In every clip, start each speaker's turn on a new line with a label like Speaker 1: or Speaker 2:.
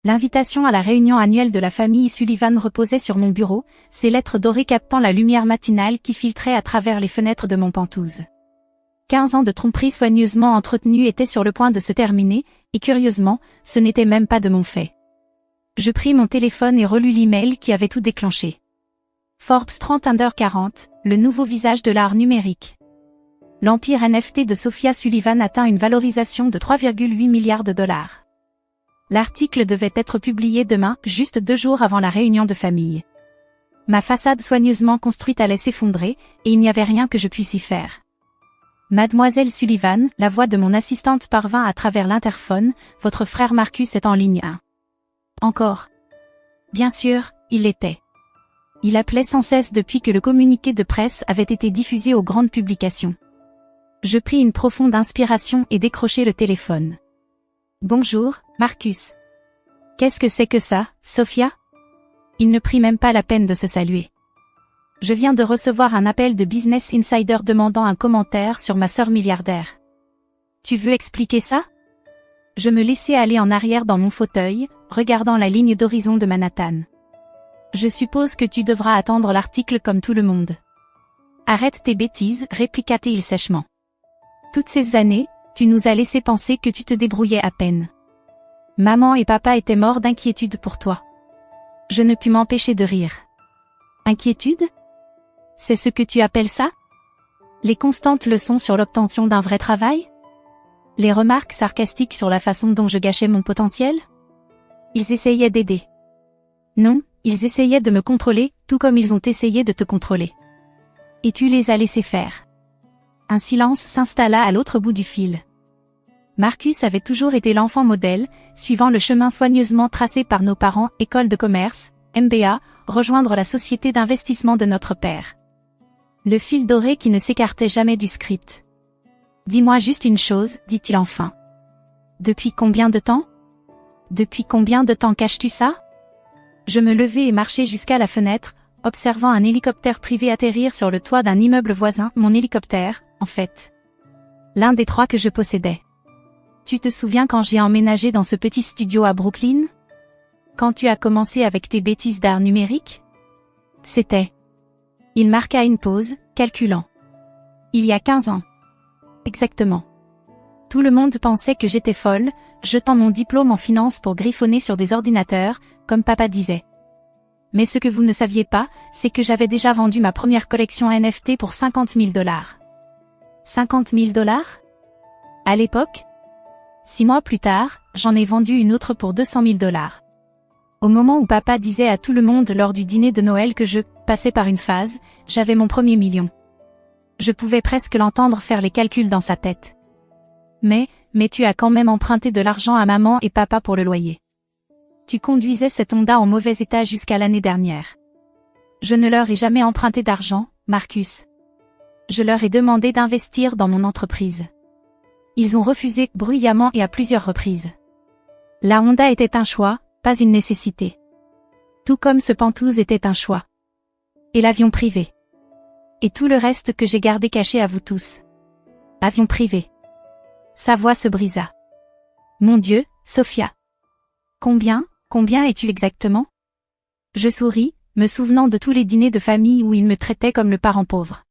Speaker 1: L'invitation à la réunion annuelle de la famille Sullivan reposait sur mon bureau, ses lettres dorées captant la lumière matinale qui filtrait à travers les fenêtres de mon penthouse. 15 ans de tromperie soigneusement entretenue étaient sur le point de se terminer, et curieusement, ce n'était même pas de mon fait. Je pris mon téléphone et relus l'email qui avait tout déclenché. Forbes 30 Under 40, le nouveau visage de l'art numérique. L'empire NFT de Sophia Sullivan atteint une valorisation de 3,8 milliards de dollars. L'article devait être publié demain, juste 2 jours avant la réunion de famille. Ma façade soigneusement construite allait s'effondrer, et il n'y avait rien que je puisse y faire. Mademoiselle Sullivan, la voix de mon assistante parvint à travers l'interphone, votre frère Marcus est en ligne 1. Encore. Bien sûr, il l'était. Il appelait sans cesse depuis que le communiqué de presse avait été diffusé aux grandes publications. Je pris une profonde inspiration et décrochai le téléphone. Bonjour, Marcus. Qu'est-ce que c'est que ça, Sophia? Il ne prit même pas la peine de se saluer. Je viens de recevoir un appel de Business Insider demandant un commentaire sur ma sœur milliardaire. Tu veux expliquer ça? Je me laissai aller en arrière dans mon fauteuil, regardant la ligne d'horizon de Manhattan. Je suppose que tu devras attendre l'article comme tout le monde. Arrête tes bêtises, répliqua-t-il sèchement. Toutes ces années, tu nous as laissé penser que tu te débrouillais à peine. Maman et papa étaient morts d'inquiétude pour toi. Je ne pus m'empêcher de rire. Inquiétude? C'est ce que tu appelles ça? Les constantes leçons sur l'obtention d'un vrai travail? Les remarques sarcastiques sur la façon dont je gâchais mon potentiel? Ils essayaient d'aider. Non, ils essayaient de me contrôler, tout comme ils ont essayé de te contrôler. Et tu les as laissés faire. Un silence s'installa à l'autre bout du fil. Marcus avait toujours été l'enfant modèle, suivant le chemin soigneusement tracé par nos parents, école de commerce, MBA, rejoindre la société d'investissement de notre père. Le fil doré qui ne s'écartait jamais du script. Dis-moi juste une chose, dit-il enfin. Depuis combien de temps? Depuis combien de temps caches-tu ça? Je me levai et marchai jusqu'à la fenêtre, observant un hélicoptère privé atterrir sur le toit d'un immeuble voisin, mon hélicoptère, en fait. L'un des 3 que je possédais. Tu te souviens quand j'ai emménagé dans ce petit studio à Brooklyn? Quand tu as commencé avec tes bêtises d'art numérique? C'était. Il marqua une pause, calculant. Il y a 15 ans. Exactement. Tout le monde pensait que j'étais folle, jetant mon diplôme en finance pour griffonner sur des ordinateurs, comme papa disait. Mais ce que vous ne saviez pas, c'est que j'avais déjà vendu ma première collection NFT pour 50 000 $. 50 000 $? À l'époque? 6 mois plus tard, j'en ai vendu une autre pour 200 000 $. Au moment où papa disait à tout le monde lors du dîner de Noël que je passais par une phase, j'avais mon premier million. Je pouvais presque l'entendre faire les calculs dans sa tête. Mais tu as quand même emprunté de l'argent à maman et papa pour le loyer. Tu conduisais cette Honda en mauvais état jusqu'à l'année dernière. Je ne leur ai jamais emprunté d'argent, Marcus. Je leur ai demandé d'investir dans mon entreprise. Ils ont refusé bruyamment et à plusieurs reprises. La Honda était un choix, pas une nécessité. Tout comme ce penthouse était un choix. Et l'avion privé. Et tout le reste que j'ai gardé caché à vous tous. Avion privé. Sa voix se brisa. Mon Dieu, Sophia. Combien es-tu exactement? Je souris, me souvenant de tous les dîners de famille où il me traitait comme le parent pauvre.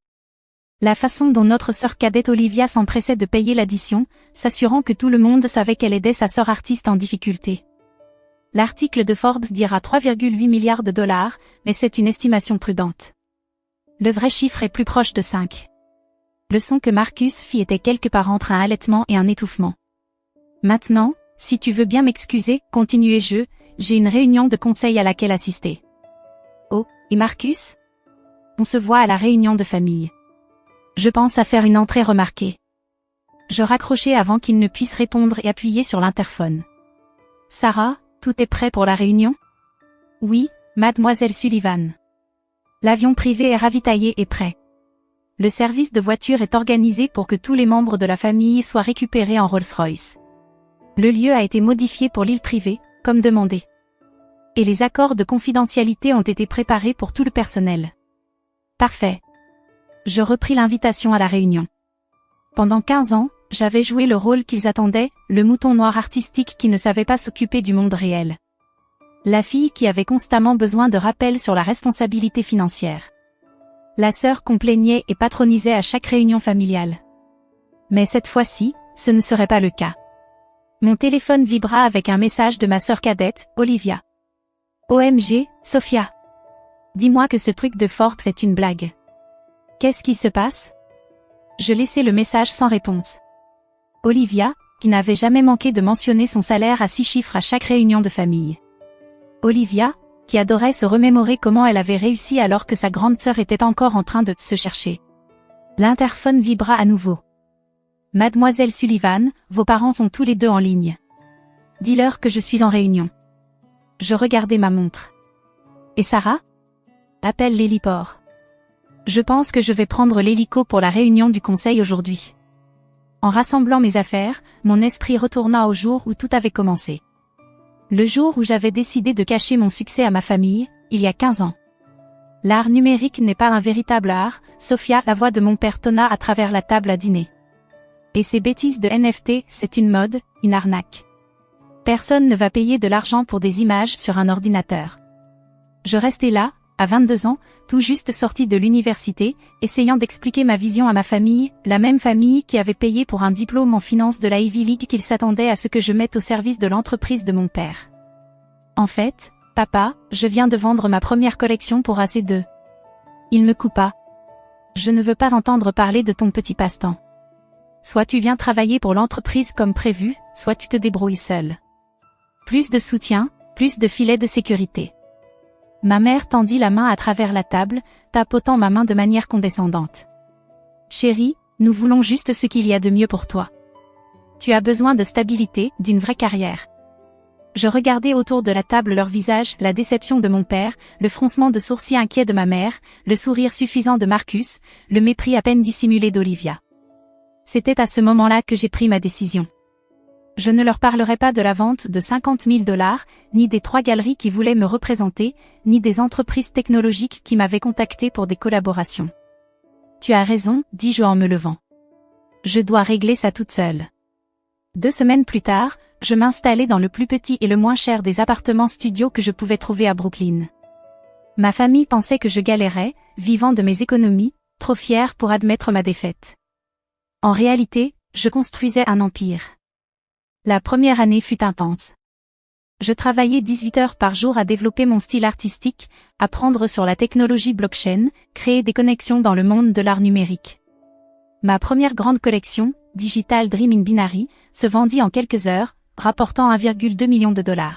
Speaker 1: La façon dont notre sœur cadette Olivia s'empressait de payer l'addition, s'assurant que tout le monde savait qu'elle aidait sa sœur artiste en difficulté. L'article de Forbes dira 3,8 milliards de dollars, mais c'est une estimation prudente. Le vrai chiffre est plus proche de 5. Le son que Marcus fit était quelque part entre un halètement et un étouffement. Maintenant, si tu veux bien m'excuser, continuai-je, j'ai une réunion de conseil à laquelle assister. Oh, et Marcus? On se voit à la réunion de famille. Je pense à faire une entrée remarquée. Je raccrochai avant qu'il ne puisse répondre et appuyai sur l'interphone. Sarah, tout est prêt pour la réunion? Oui, mademoiselle Sullivan. L'avion privé est ravitaillé et prêt. Le service de voiture est organisé pour que tous les membres de la famille soient récupérés en Rolls-Royce. Le lieu a été modifié pour l'île privée, comme demandé. Et les accords de confidentialité ont été préparés pour tout le personnel. Parfait. Je repris l'invitation à la réunion. Pendant 15 ans, j'avais joué le rôle qu'ils attendaient, le mouton noir artistique qui ne savait pas s'occuper du monde réel. La fille qui avait constamment besoin de rappels sur la responsabilité financière. La sœur qu'on plaignait et patronisait à chaque réunion familiale. Mais cette fois-ci, ce ne serait pas le cas. Mon téléphone vibra avec un message de ma sœur cadette, Olivia. OMG, Sophia. Dis-moi que ce truc de Forbes est une blague. Qu'est-ce qui se passe? Je laissai le message sans réponse. Olivia, qui n'avait jamais manqué de mentionner son salaire à 6 chiffres à chaque réunion de famille. Olivia, qui adorait se remémorer comment elle avait réussi alors que sa grande sœur était encore en train de se chercher. L'interphone vibra à nouveau. Mademoiselle Sullivan, vos parents sont tous les deux en ligne. Dis-leur que je suis en réunion. Je regardai ma montre. Et Sarah? Appelle l'héliport. Je pense que je vais prendre l'hélico pour la réunion du conseil aujourd'hui. En rassemblant mes affaires, mon esprit retourna au jour où tout avait commencé. Le jour où j'avais décidé de cacher mon succès à ma famille, il y a 15 ans. L'art numérique n'est pas un véritable art, Sophia, la voix de mon père tonna à travers la table à dîner. Et ces bêtises de NFT, c'est une mode, une arnaque. Personne ne va payer de l'argent pour des images sur un ordinateur. Je restais là, à 22 ans, tout juste sortie de l'université, essayant d'expliquer ma vision à ma famille, la même famille qui avait payé pour un diplôme en finance de la Ivy League qu'ils s'attendaient à ce que je mette au service de l'entreprise de mon père. En fait, papa, je viens de vendre ma première collection pour assez de... Il me coupa. Je ne veux pas entendre parler de ton petit passe-temps. Soit tu viens travailler pour l'entreprise comme prévu, soit tu te débrouilles seul. Plus de soutien, plus de filets de sécurité. Ma mère tendit la main à travers la table, tapotant ma main de manière condescendante. Chérie, nous voulons juste ce qu'il y a de mieux pour toi. Tu as besoin de stabilité, d'une vraie carrière. Je regardais autour de la table leurs visages, la déception de mon père, le froncement de sourcils inquiet de ma mère, le sourire suffisant de Marcus, le mépris à peine dissimulé d'Olivia. C'était à ce moment-là que j'ai pris ma décision. Je ne leur parlerai pas de la vente de 50 000 $, ni des 3 galeries qui voulaient me représenter, ni des entreprises technologiques qui m'avaient contacté pour des collaborations. Tu as raison, dis-je en me levant. Je dois régler ça toute seule. 2 semaines plus tard, je m'installai dans le plus petit et le moins cher des appartements studios que je pouvais trouver à Brooklyn. Ma famille pensait que je galérais, vivant de mes économies, trop fière pour admettre ma défaite. En réalité, je construisais un empire. La première année fut intense. Je travaillais 18 heures par jour à développer mon style artistique, apprendre sur la technologie blockchain, créer des connexions dans le monde de l'art numérique. Ma première grande collection, Digital Dream in Binary, se vendit en quelques heures, rapportant 1,2 million de $.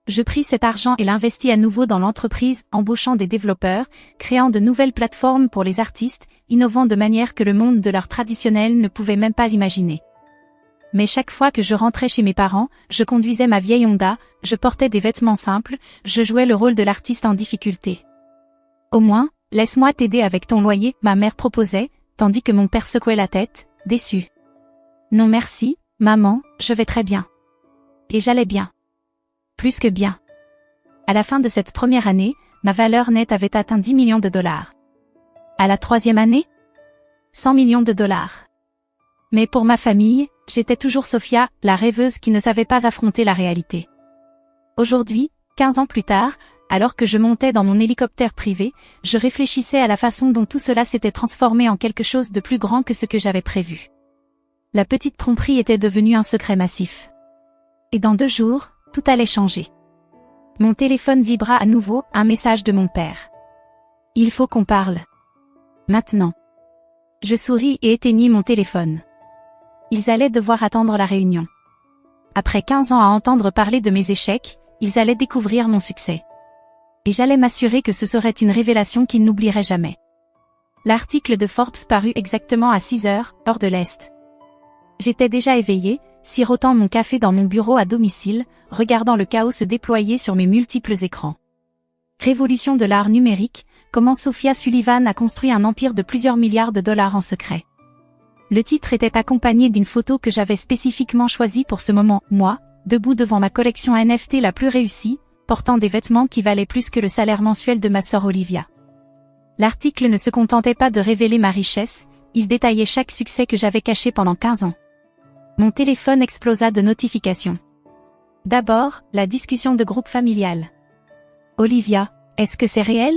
Speaker 1: Je pris cet argent et l'investis à nouveau dans l'entreprise, embauchant des développeurs, créant de nouvelles plateformes pour les artistes, innovant de manière que le monde de l'art traditionnel ne pouvait même pas imaginer. Mais chaque fois que je rentrais chez mes parents, je conduisais ma vieille Honda, je portais des vêtements simples, je jouais le rôle de l'artiste en difficulté. Au moins, laisse-moi t'aider avec ton loyer, ma mère proposait, tandis que mon père secouait la tête, déçu. Non merci, maman, je vais très bien. Et j'allais bien. Plus que bien. À la fin de cette première année, ma valeur nette avait atteint 10 millions de $. À la 3e année, 100 millions de $. Mais pour ma famille, j'étais toujours Sophia, la rêveuse qui ne savait pas affronter la réalité. Aujourd'hui, 15 ans plus tard, alors que je montais dans mon hélicoptère privé, je réfléchissais à la façon dont tout cela s'était transformé en quelque chose de plus grand que ce que j'avais prévu. La petite tromperie était devenue un secret massif. Et dans 2 jours, tout allait changer. Mon téléphone vibra à nouveau, un message de mon père. Il faut qu'on parle. Maintenant. Je souris et éteignis mon téléphone. Ils allaient devoir attendre la réunion. Après 15 ans à entendre parler de mes échecs, ils allaient découvrir mon succès. Et j'allais m'assurer que ce serait une révélation qu'ils n'oublieraient jamais. L'article de Forbes parut exactement à 6 heures, heure de l'Est. J'étais déjà éveillée, sirotant mon café dans mon bureau à domicile, regardant le chaos se déployer sur mes multiples écrans. Révolution de l'art numérique, comment Sophia Sullivan a construit un empire de plusieurs milliards de $, en secret. Le titre était accompagné d'une photo que j'avais spécifiquement choisie pour ce moment, moi, debout devant ma collection NFT la plus réussie, portant des vêtements qui valaient plus que le salaire mensuel de ma sœur Olivia. L'article ne se contentait pas de révéler ma richesse, il détaillait chaque succès que j'avais caché pendant 15 ans. Mon téléphone explosa de notifications. D'abord, la discussion de groupe familial. Olivia, est-ce que c'est réel?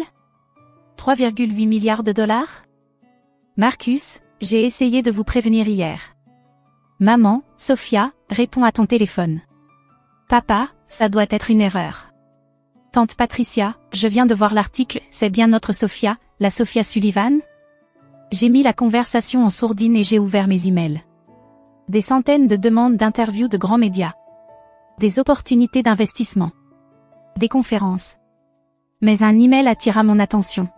Speaker 1: 3,8 milliards de dollars? Marcus, j'ai essayé de vous prévenir hier. Maman, Sophia, réponds à ton téléphone. Papa, ça doit être une erreur. Tante Patricia, je viens de voir l'article, c'est bien notre Sophia, la Sophia Sullivan? J'ai mis la conversation en sourdine et j'ai ouvert mes emails. Des centaines de demandes d'interviews de grands médias. Des opportunités d'investissement. Des conférences. Mais un email attira mon attention.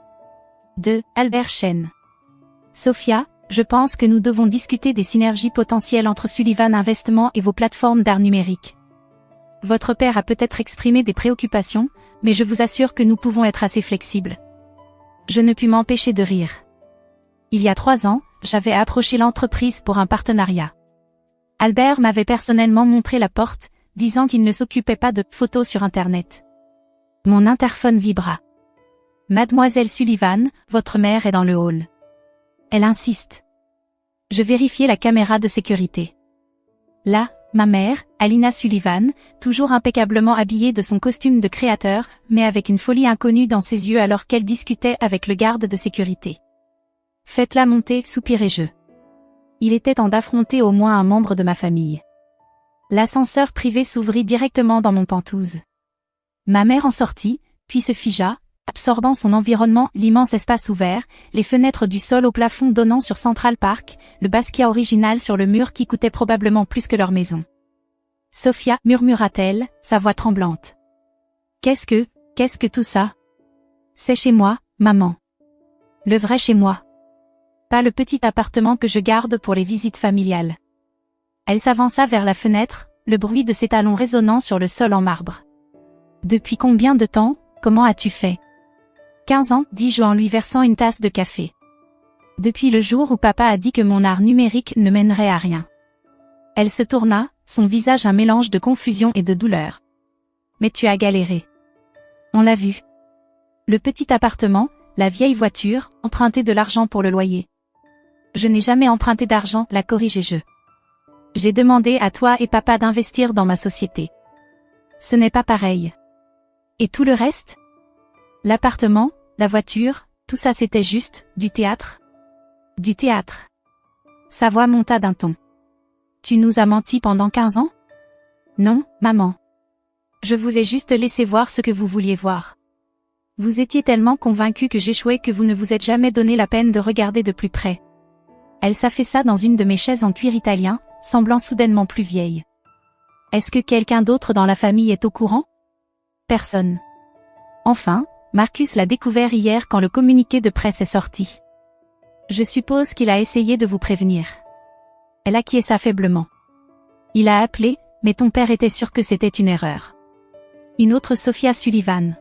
Speaker 1: De Albert Chen. Sophia, je pense que nous devons discuter des synergies potentielles entre Sullivan Investment et vos plateformes d'art numérique. Votre père a peut-être exprimé des préoccupations, mais je vous assure que nous pouvons être assez flexibles. Je ne pus m'empêcher de rire. Il y a 3 ans, j'avais approché l'entreprise pour un partenariat. Albert m'avait personnellement montré la porte, disant qu'il ne s'occupait pas de photos sur Internet. Mon interphone vibra. Mademoiselle Sullivan, votre mère est dans le hall. Elle insiste. Je vérifiai la caméra de sécurité. Là, ma mère, Alina Sullivan, toujours impeccablement habillée de son costume de créateur, mais avec une folie inconnue dans ses yeux alors qu'elle discutait avec le garde de sécurité. Faites-la monter, soupirai-je. Il était temps d'affronter au moins un membre de ma famille. L'ascenseur privé s'ouvrit directement dans mon Penthouse. Ma mère en sortit, puis se figea, absorbant son environnement, l'immense espace ouvert, les fenêtres du sol au plafond donnant sur Central Park, le Basquiat original sur le mur qui coûtait probablement plus que leur maison. Sophia, murmura-t-elle, sa voix tremblante. Qu'est-ce que tout ça? C'est chez moi, maman. Le vrai chez moi. Pas le petit appartement que je garde pour les visites familiales. Elle s'avança vers la fenêtre, le bruit de ses talons résonnant sur le sol en marbre. Depuis combien de temps, comment as-tu fait? 15 ans, dis-je en lui versant une tasse de café. Depuis le jour où papa a dit que mon art numérique ne mènerait à rien. Elle se tourna, son visage un mélange de confusion et de douleur. Mais tu as galéré. On l'a vu. Le petit appartement, la vieille voiture, emprunter de l'argent pour le loyer. Je n'ai jamais emprunté d'argent, la corrigeai-je. J'ai demandé à toi et papa d'investir dans ma société. Ce n'est pas pareil. Et tout le reste? L'appartement, la voiture, tout ça c'était juste, du théâtre? Du théâtre. Sa voix monta d'un ton. Tu nous as menti pendant 15 ans? Non, maman. Je voulais juste laisser voir ce que vous vouliez voir. Vous étiez tellement convaincu que j'échouais que vous ne vous êtes jamais donné la peine de regarder de plus près. Elle s'affaissa dans une de mes chaises en cuir italien, semblant soudainement plus vieille. Est-ce que quelqu'un d'autre dans la famille est au courant? Personne. Enfin, Marcus l'a découvert hier quand le communiqué de presse est sorti. Je suppose qu'il a essayé de vous prévenir. Elle acquiesça faiblement. Il a appelé, mais ton père était sûr que c'était une erreur. Une autre Sophia Sullivan.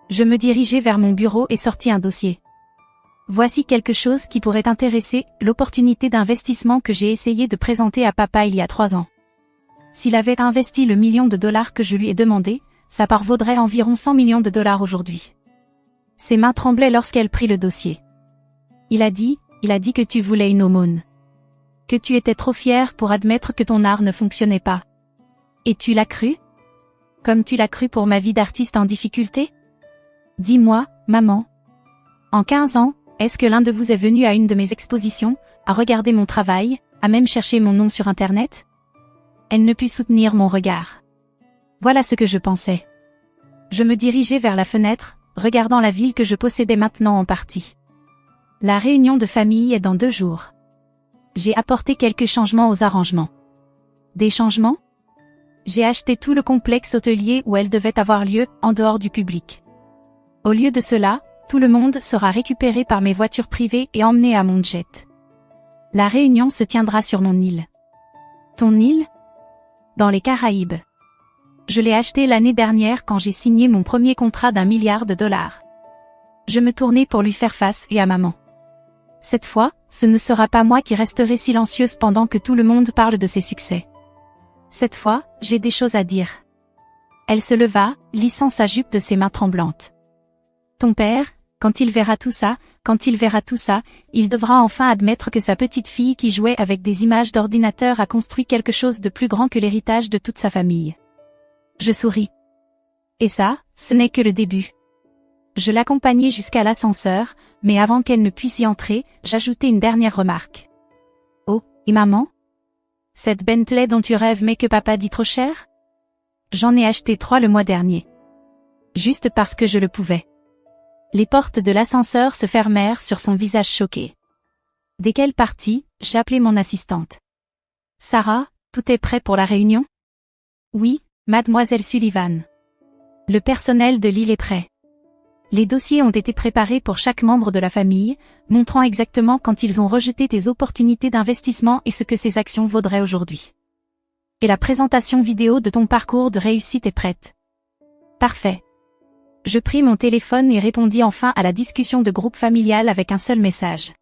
Speaker 1: Je me dirigeai vers mon bureau et sortis un dossier. Voici quelque chose qui pourrait t'intéresser, l'opportunité d'investissement que j'ai essayé de présenter à papa il y a 3 ans. S'il avait investi le $1 million que je lui ai demandé, sa part vaudrait environ $100 millions aujourd'hui. Ses mains tremblaient lorsqu'elle prit le dossier. Il a dit que tu voulais une aumône. Que tu étais trop fier pour admettre que ton art ne fonctionnait pas. Et tu l'as cru? Comme tu l'as cru pour ma vie d'artiste en difficulté? Dis-moi, maman. En 15 ans, est-ce que l'un de vous est venu à une de mes expositions, a regardé mon travail, a même cherché mon nom sur Internet? Elle ne put soutenir mon regard. Voilà ce que je pensais. Je me dirigeai vers la fenêtre, regardant la ville que je possédais maintenant en partie. La réunion de famille est dans 2 jours. J'ai apporté quelques changements aux arrangements. Des changements? J'ai acheté tout le complexe hôtelier où elle devait avoir lieu, en dehors du public. Au lieu de cela, tout le monde sera récupéré par mes voitures privées et emmené à mon jet. La réunion se tiendra sur mon île. Ton île? Dans les Caraïbes. Je l'ai acheté l'année dernière quand j'ai signé mon premier contrat d'1 milliard de dollars. Je me tournai pour lui faire face et à maman. Cette fois, ce ne sera pas moi qui resterai silencieuse pendant que tout le monde parle de ses succès. Cette fois, j'ai des choses à dire. Elle se leva, lissant sa jupe de ses mains tremblantes. Ton père, quand il verra tout ça, il devra enfin admettre que sa petite fille qui jouait avec des images d'ordinateur a construit quelque chose de plus grand que l'héritage de toute sa famille. Je souris. Et ça, ce n'est que le début. Je l'accompagnai jusqu'à l'ascenseur, mais avant qu'elle ne puisse y entrer, j'ajoutai une dernière remarque. Oh, et maman? Cette Bentley dont tu rêves mais que papa dit trop cher? J'en ai acheté 3 le mois dernier. Juste parce que je le pouvais. Les portes de l'ascenseur se fermèrent sur son visage choqué. Dès qu'elle partit, j'appelai mon assistante. Sarah, tout est prêt pour la réunion? Oui, mademoiselle Sullivan. Le personnel de l'île est prêt. Les dossiers ont été préparés pour chaque membre de la famille, montrant exactement quand ils ont rejeté tes opportunités d'investissement et ce que ces actions vaudraient aujourd'hui. Et la présentation vidéo de ton parcours de réussite est prête. Parfait. Je pris mon téléphone et répondis enfin à la discussion de groupe familial avec un seul message.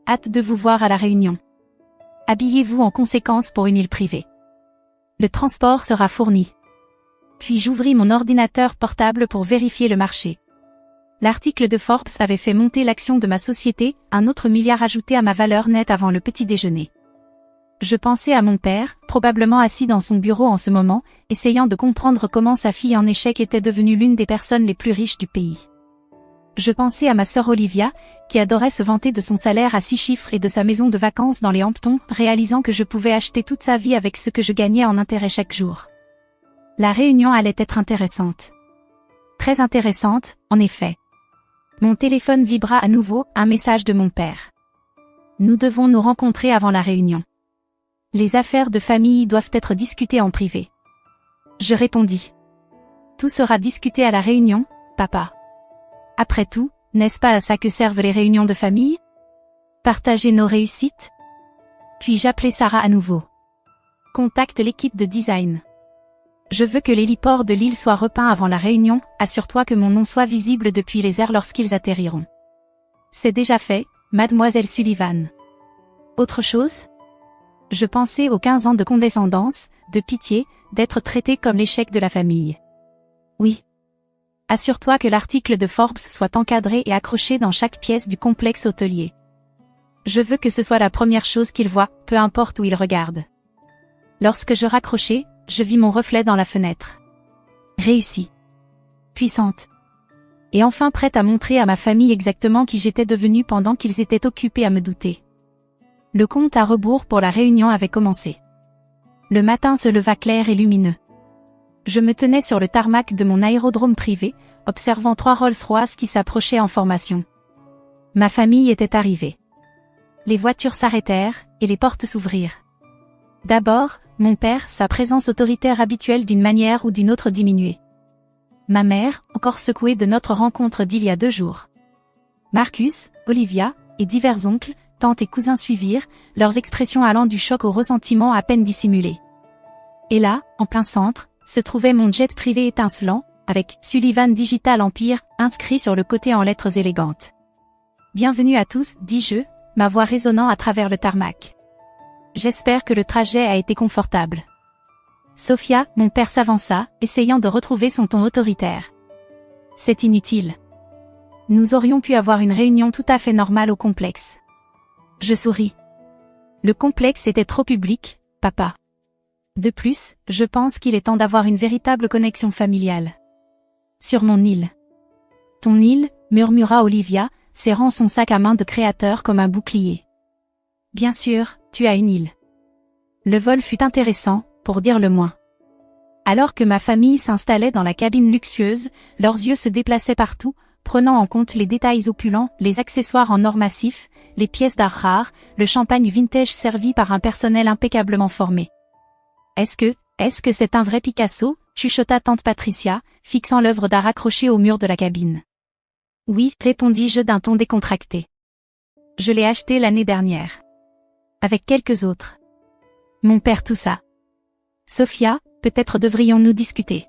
Speaker 1: Hâte de vous voir à la réunion. Habillez-vous en conséquence pour une île privée. Le transport sera fourni. Puis j'ouvris mon ordinateur portable pour vérifier le marché. L'article de Forbes avait fait monter l'action de ma société, un autre milliard ajouté à ma valeur nette avant le petit déjeuner. Je pensais à mon père, probablement assis dans son bureau en ce moment, essayant de comprendre comment sa fille en échec était devenue l'une des personnes les plus riches du pays. Je pensais à ma sœur Olivia, qui adorait se vanter de son salaire à 6 chiffres et de sa maison de vacances dans les Hamptons, réalisant que je pouvais acheter toute sa vie avec ce que je gagnais en intérêt chaque jour. La réunion allait être intéressante. Très intéressante, en effet. Mon téléphone vibra à nouveau, un message de mon père. Nous devons nous rencontrer avant la réunion. Les affaires de famille doivent être discutées en privé. Je répondis. Tout sera discuté à la réunion, papa. Après tout, n'est-ce pas à ça que servent les réunions de famille? Partager nos réussites? Puis j'appelai Sarah à nouveau. Contacte l'équipe de design. Je veux que l'héliport de l'île soit repeint avant la réunion, assure-toi que mon nom soit visible depuis les airs lorsqu'ils atterriront. C'est déjà fait, mademoiselle Sullivan. Autre chose? Je pensais aux 15 ans de condescendance, de pitié, d'être traité comme l'échec de la famille. Oui. Assure-toi que l'article de Forbes soit encadré et accroché dans chaque pièce du complexe hôtelier. Je veux que ce soit la première chose qu'il voit, peu importe où il regarde. Lorsque je raccrochai, je vis mon reflet dans la fenêtre. Réussie. Puissante. Et enfin prête à montrer à ma famille exactement qui j'étais devenue pendant qu'ils étaient occupés à me douter. Le compte à rebours pour la réunion avait commencé. Le matin se leva clair et lumineux. Je me tenais sur le tarmac de mon aérodrome privé, observant 3 Rolls-Royce qui s'approchaient en formation. Ma famille était arrivée. Les voitures s'arrêtèrent, et les portes s'ouvrirent. D'abord, mon père, sa présence autoritaire habituelle d'une manière ou d'une autre diminuée. Ma mère, encore secouée de notre rencontre d'il y a 2 jours. Marcus, Olivia, et divers oncles, tantes et cousins suivirent, leurs expressions allant du choc au ressentiment à peine dissimulé. Et là, en plein centre, se trouvait mon jet privé étincelant, avec Sullivan Digital Empire, inscrit sur le côté en lettres élégantes. Bienvenue à tous, dis-je, ma voix résonnant à travers le tarmac. J'espère que le trajet a été confortable. Sophia, mon père s'avança, essayant de retrouver son ton autoritaire. C'est inutile. Nous aurions pu avoir une réunion tout à fait normale au complexe. Je souris. Le complexe était trop public, papa. De plus, je pense qu'il est temps d'avoir une véritable connexion familiale. Sur mon île. Ton île, murmura Olivia, serrant son sac à main de créateur comme un bouclier. Bien sûr, tu as une île. Le vol fut intéressant, pour dire le moins. Alors que ma famille s'installait dans la cabine luxueuse, leurs yeux se déplaçaient partout, prenant en compte les détails opulents, les accessoires en or massif, les pièces d'art rares, le champagne vintage servi par un personnel impeccablement formé. Est-ce que c'est un vrai Picasso, chuchota tante Patricia, fixant l'œuvre d'art accrochée au mur de la cabine. Oui, répondis-je d'un ton décontracté. Je l'ai acheté l'année dernière. Avec quelques autres. Mon père toussa. Sophia, peut-être devrions-nous discuter.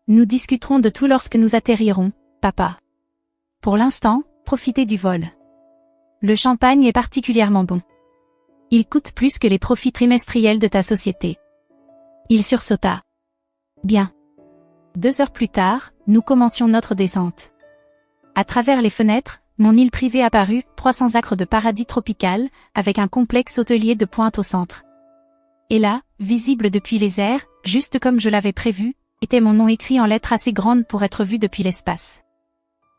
Speaker 1: Nous discuterons de tout lorsque nous atterrirons, papa. Pour l'instant, profitez du vol. Le champagne est particulièrement bon. Il coûte plus que les profits trimestriels de ta société. Il sursauta. Bien. 2 heures plus tard, nous commencions notre descente. À travers les fenêtres, mon île privée apparut, 300 acres de paradis tropical, avec un complexe hôtelier de pointe au centre. Et là, visible depuis les airs, juste comme je l'avais prévu, était mon nom écrit en lettres assez grandes pour être vu depuis l'espace.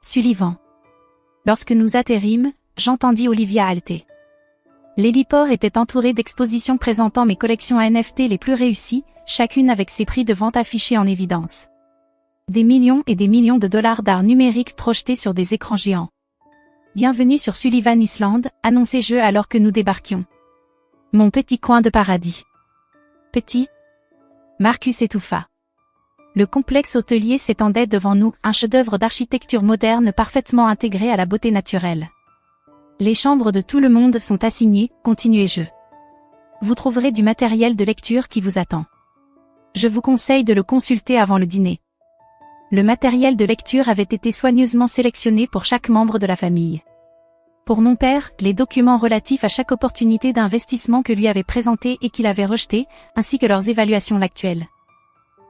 Speaker 1: Sullivan. Lorsque nous atterrîmes, j'entendis Olivia halter. L'héliport était entouré d'expositions présentant mes collections NFT les plus réussies, chacune avec ses prix de vente affichés en évidence. Des millions et des millions de dollars d'art numérique projetés sur des écrans géants. Bienvenue sur Sullivan Island, annonçai-je alors que nous débarquions. Mon petit coin de paradis. Petit. Marcus étouffa. Le complexe hôtelier s'étendait devant nous, un chef-d'œuvre d'architecture moderne parfaitement intégré à la beauté naturelle. Les chambres de tout le monde sont assignées, continuai-je. Vous trouverez du matériel de lecture qui vous attend. Je vous conseille de le consulter avant le dîner. Le matériel de lecture avait été soigneusement sélectionné pour chaque membre de la famille. Pour mon père, les documents relatifs à chaque opportunité d'investissement que lui avait présenté et qu'il avait rejeté, ainsi que leurs évaluations actuelles.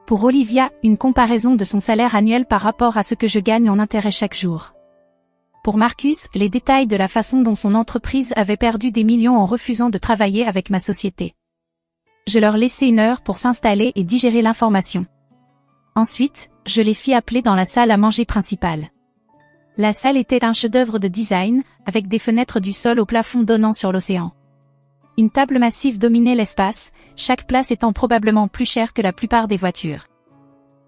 Speaker 1: Pour Olivia, une comparaison de son salaire annuel par rapport à ce que je gagne en intérêt chaque jour. Pour Marcus, les détails de la façon dont son entreprise avait perdu des millions en refusant de travailler avec ma société. Je leur laissai 1 heure pour s'installer et digérer l'information. Ensuite, je les fis appeler dans la salle à manger principale. La salle était un chef-d'œuvre de design, avec des fenêtres du sol au plafond donnant sur l'océan. Une table massive dominait l'espace, chaque place étant probablement plus chère que la plupart des voitures.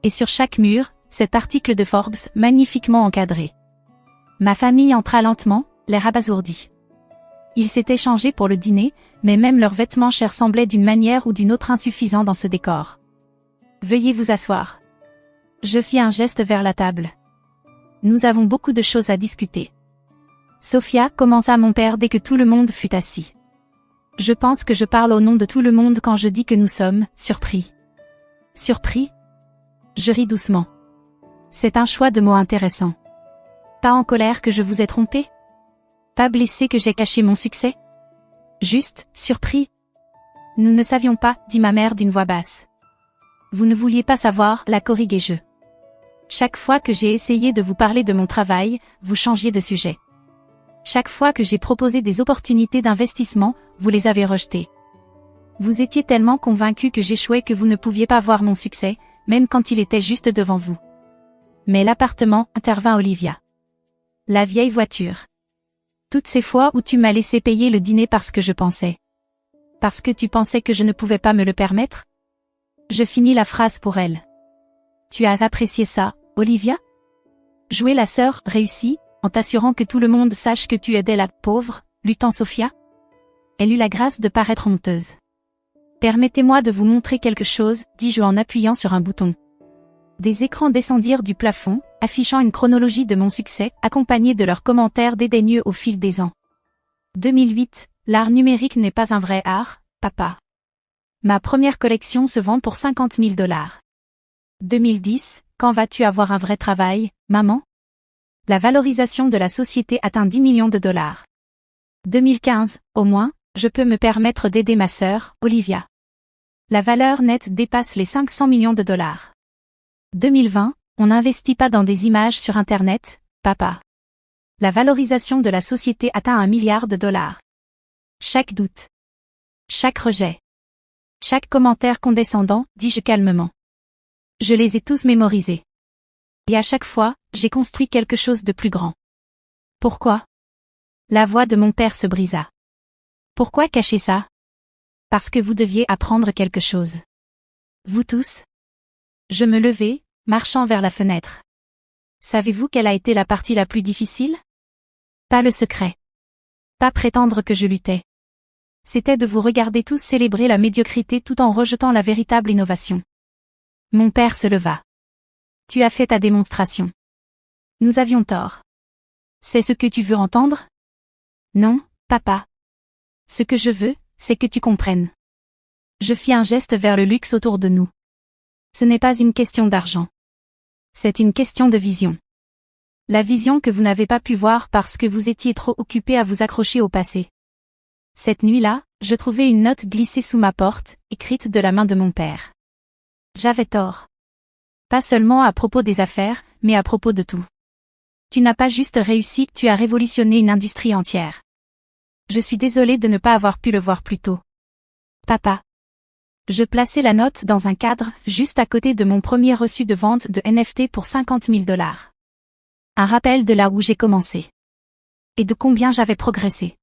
Speaker 1: Et sur chaque mur, cet article de Forbes, magnifiquement encadré. Ma famille entra lentement, l'air abasourdi. Ils s'étaient changés pour le dîner, mais même leurs vêtements chers semblaient d'une manière ou d'une autre insuffisants dans ce décor. Veuillez vous asseoir. Je fis un geste vers la table. Nous avons beaucoup de choses à discuter. Sophia, commença mon père dès que tout le monde fut assis. Je pense que je parle au nom de tout le monde quand je dis que nous sommes surpris. Surpris? Je ris doucement. C'est un choix de mots intéressant. Pas en colère que je vous ai trompé? Pas blessé que j'ai caché mon succès? Juste, surpris. Nous ne savions pas, dit ma mère d'une voix basse. Vous ne vouliez pas savoir, la corriguai-je. Chaque fois que j'ai essayé de vous parler de mon travail, vous changiez de sujet. Chaque fois que j'ai proposé des opportunités d'investissement, vous les avez rejetées. Vous étiez tellement convaincu que j'échouais que vous ne pouviez pas voir mon succès, même quand il était juste devant vous. Mais l'appartement, intervint Olivia. La vieille voiture. Toutes ces fois où tu m'as laissé payer le dîner parce que je pensais. Parce que tu pensais que je ne pouvais pas me le permettre? Je finis la phrase pour elle. Tu as apprécié ça, Olivia? Jouer la sœur réussie, en t'assurant que tout le monde sache que tu aidais la pauvre, luttant Sophia? Elle eut la grâce de paraître honteuse. Permettez-moi de vous montrer quelque chose, dis-je en appuyant sur un bouton. Des écrans descendirent du plafond, affichant une chronologie de mon succès, accompagnée de leurs commentaires dédaigneux au fil des ans. 2008, l'art numérique n'est pas un vrai art, papa. Ma première collection se vend pour 50 000 $. 2010, quand vas-tu avoir un vrai travail, maman? La valorisation de la société atteint 10 millions de $. 2015, au moins, je peux me permettre d'aider ma sœur, Olivia. La valeur nette dépasse les 500 millions de $. 2020, on n'investit pas dans des images sur Internet, papa. La valorisation de la société atteint 1 milliard de $. Chaque doute. Chaque rejet. Chaque commentaire condescendant, dis-je calmement. Je les ai tous mémorisés. Et à chaque fois, j'ai construit quelque chose de plus grand. Pourquoi? La voix de mon père se brisa. Pourquoi cacher ça? Parce que vous deviez apprendre quelque chose. Vous tous? Je me levai, marchant vers la fenêtre. Savez-vous quelle a été la partie la plus difficile? Pas le secret. Pas prétendre que je luttais. C'était de vous regarder tous célébrer la médiocrité tout en rejetant la véritable innovation. Mon père se leva. Tu as fait ta démonstration. Nous avions tort. C'est ce que tu veux entendre? Non, papa. Ce que je veux, c'est que tu comprennes. Je fis un geste vers le luxe autour de nous. Ce n'est pas une question d'argent. C'est une question de vision. La vision que vous n'avez pas pu voir parce que vous étiez trop occupé à vous accrocher au passé. Cette nuit-là, je trouvai une note glissée sous ma porte, écrite de la main de mon père. J'avais tort. Pas seulement à propos des affaires, mais à propos de tout. Tu n'as pas juste réussi, tu as révolutionné une industrie entière. Je suis désolée de ne pas avoir pu le voir plus tôt. Papa. Je plaçais la note dans un cadre, juste à côté de mon premier reçu de vente de NFT pour 50 000 $. Un rappel de là où j'ai commencé. Et de combien j'avais progressé.